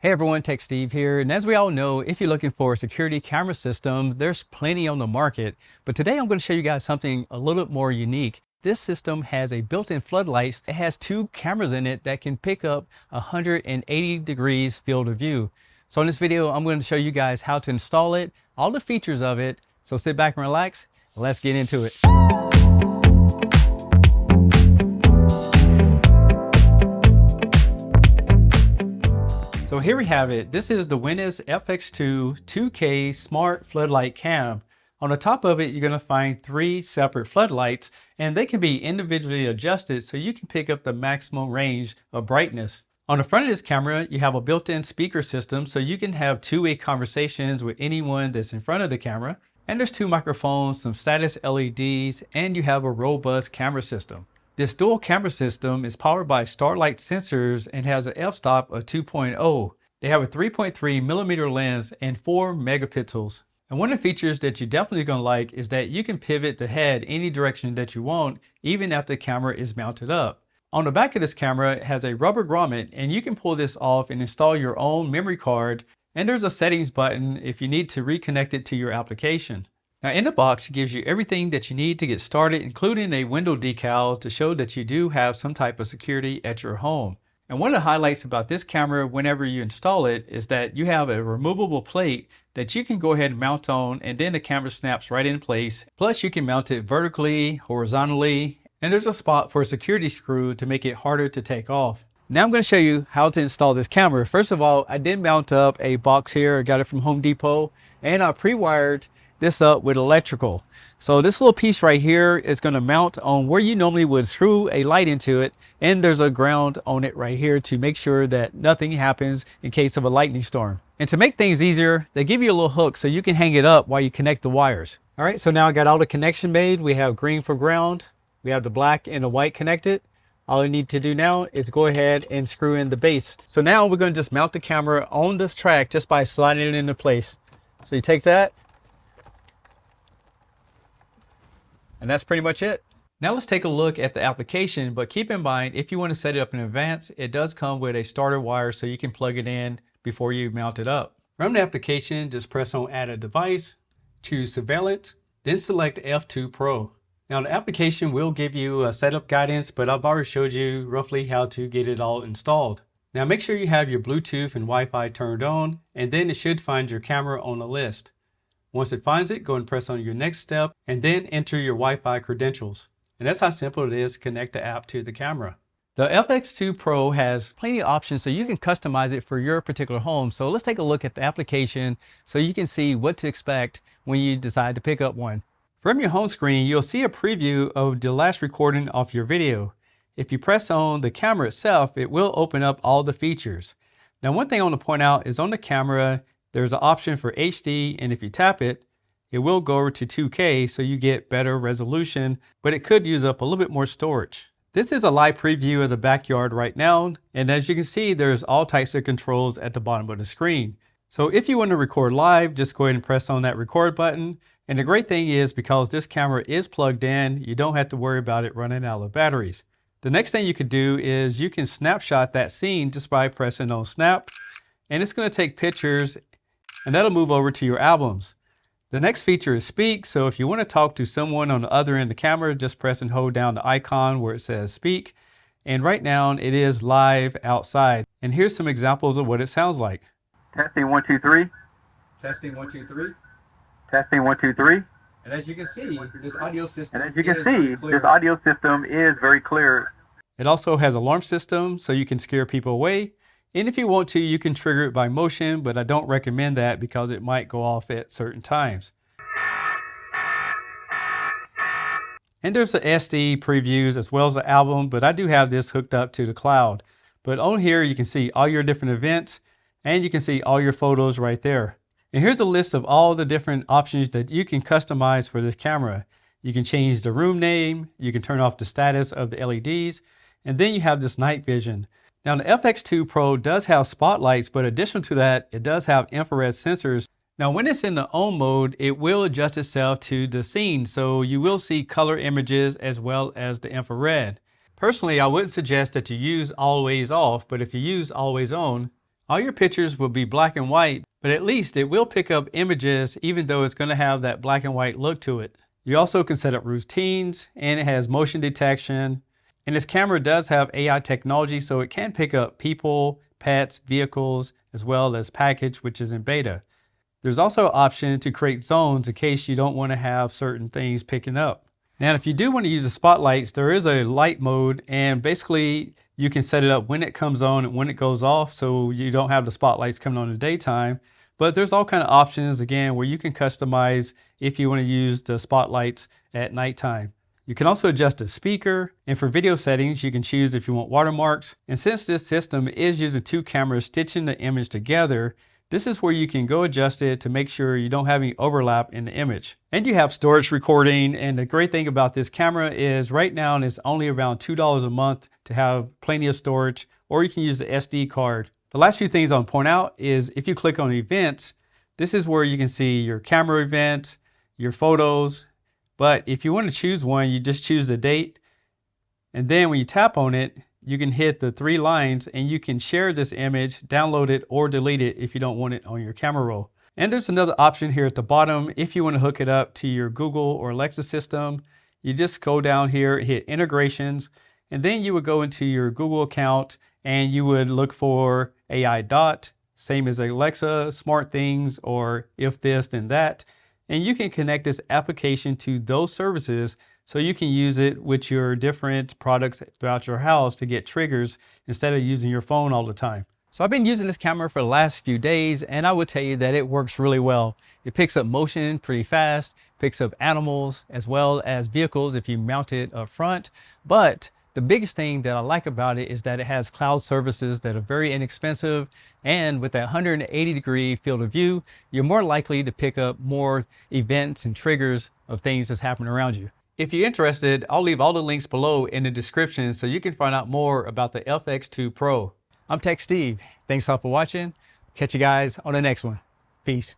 Hey everyone, Tech Steve here, and as we all know, if you're looking for a security camera system, there's plenty on the market. But today I'm going to show you guys something a little bit more unique. This system has a built-in floodlight. It has two cameras in it that can pick up 180 degrees field of view. So in this video, I'm going to show you guys how to install it, all the features of it. So sit back and relax, and let's get into it. So here we have it. This is the Winees FX2 2K Smart Floodlight Cam. On the top of it, you're going to find three separate floodlights, and they can be individually adjusted so you can pick up the maximum range of brightness. On the front of this camera, you have a built-in speaker system so you can have two-way conversations with anyone that's in front of the camera. And there's two microphones, some status LEDs, and you have a robust camera system. This dual camera system is powered by Starlight sensors and has an f-stop of 2.0. They have a 3.3 millimeter lens and 4 megapixels. And one of the features that you're definitely going to like is that you can pivot the head any direction that you want, even after the camera is mounted up. On the back of this camera, it has a rubber grommet, and you can pull this off and install your own memory card. And there's a settings button if you need to reconnect it to your application. Now in the box, it gives you everything that you need to get started, including a window decal to show that you do have some type of security at your home. And one of the highlights about this camera whenever you install it is that you have a removable plate that you can go ahead and mount on, and then the camera snaps right in place. Plus you can mount it vertically, horizontally, and there's a spot for a security screw to make it harder to take off. Now I'm going to show you how to install this camera. First of all, I did mount up a box here. I got it from Home Depot, and I pre-wired this up with electrical. So this little piece right here is going to mount on where you normally would screw a light into it, and there's a ground on it right here to make sure that nothing happens in case of a lightning storm. And to make things easier, they give you a little hook so you can hang it up while you connect the wires. All right, so now I got all the connection made. We have green for ground, we have the black and the white connected. All I need to do now is go ahead and screw in the base. So now we're going to just mount the camera on this track just by sliding it into place. So you take that, and that's pretty much it. Now let's take a look at the application, but keep in mind, if you want to set it up in advance, it does come with a starter wire so you can plug it in before you mount it up. From the application, just press on Add a Device, choose Surveillance, then select F2 Pro. Now the application will give you a setup guidance, but I've already showed you roughly how to get it all installed. Now make sure you have your Bluetooth and Wi-Fi turned on, and then it should find your camera on the list. Once it finds it, go and press on your next step, and then enter your Wi-Fi credentials. And that's how simple it is to connect the app to the camera. The FX2 Pro has plenty of options so you can customize it for your particular home. So let's take a look at the application so you can see what to expect when you decide to pick up one. From your home screen, you'll see a preview of the last recording of your video. If you press on the camera itself, it will open up all the features. Now one thing I want to point out is on the camera, there's an option for HD, and if you tap it, it will go over to 2K so you get better resolution, but it could use up a little bit more storage. This is a live preview of the backyard right now, and as you can see, there's all types of controls at the bottom of the screen. So if you want to record live, just go ahead and press on that record button. And the great thing is, because this camera is plugged in, you don't have to worry about it running out of batteries. The next thing you could do is you can snapshot that scene just by pressing on Snap, and it's going to take pictures, and that'll move over to your albums. The next feature is Speak, so if you want to talk to someone on the other end of the camera, just press and hold down the icon where it says Speak. And right now it is live outside. And here's some examples of what it sounds like. Testing 1 2 3. Testing 1 2 3. Testing 1 2 3. And as you can see, this audio system is very clear. It also has an alarm system so you can scare people away. And if you want to, you can trigger it by motion, but I don't recommend that because it might go off at certain times. And there's the SD previews as well as the album, but I do have this hooked up to the cloud. But on here, you can see all your different events, and you can see all your photos right there. And here's a list of all the different options that you can customize for this camera. You can change the room name, you can turn off the status of the LEDs, and then you have this night vision. Now the FX2 Pro does have spotlights, but additional to that, it does have infrared sensors. Now when it's in the on mode, it will adjust itself to the scene, so you will see color images as well as the infrared. Personally, I wouldn't suggest that you use always off, but if you use always on All your pictures will be black and white, but at least it will pick up images even though it's going to have that black and white look to it. You also can set up routines, and it has motion detection. And this camera does have AI technology, so it can pick up people, pets, vehicles, as well as package, which is in beta. There's also an option to create zones in case you don't want to have certain things picking up. Now, if you do want to use the spotlights, there is a light mode, and basically you can set it up when it comes on and when it goes off, so you don't have the spotlights coming on in the daytime. But there's all kind of options, again, where you can customize if you want to use the spotlights at nighttime. You can also adjust the speaker, and for video settings, you can choose if you want watermarks. And since this system is using two cameras stitching the image together, this is where you can go adjust it to make sure you don't have any overlap in the image. And you have storage recording, and the great thing about this camera is right now it's only around $2 a month to have plenty of storage, or you can use the SD card. The last few things I'll point out is if you click on events, this is where you can see your camera events, your photos, but if you want to choose one, you just choose the date, and then when you tap on it, you can hit the three lines and you can share this image, download it, or delete it if you don't want it on your camera roll. And there's another option here at the bottom. If you want to hook it up to your Google or Alexa system, you just go down here, hit integrations, and then you would go into your Google account and you would look for AI Dot, same as Alexa, Smart Things, or if this, then that. And you can connect this application to those services so you can use it with your different products throughout your house to get triggers instead of using your phone all the time. So I've been using this camera for the last few days, and I would tell you that it works really well. It picks up motion pretty fast, picks up animals as well as vehicles if you mount it up front. But the biggest thing that I like about it is that it has cloud services that are very inexpensive, and with that 180-degree field of view, you're more likely to pick up more events and triggers of things that's happening around you. If you're interested, I'll leave all the links below in the description so you can find out more about the FX2 Pro. I'm Tech Steve. Thanks all for watching. Catch you guys on the next one. Peace.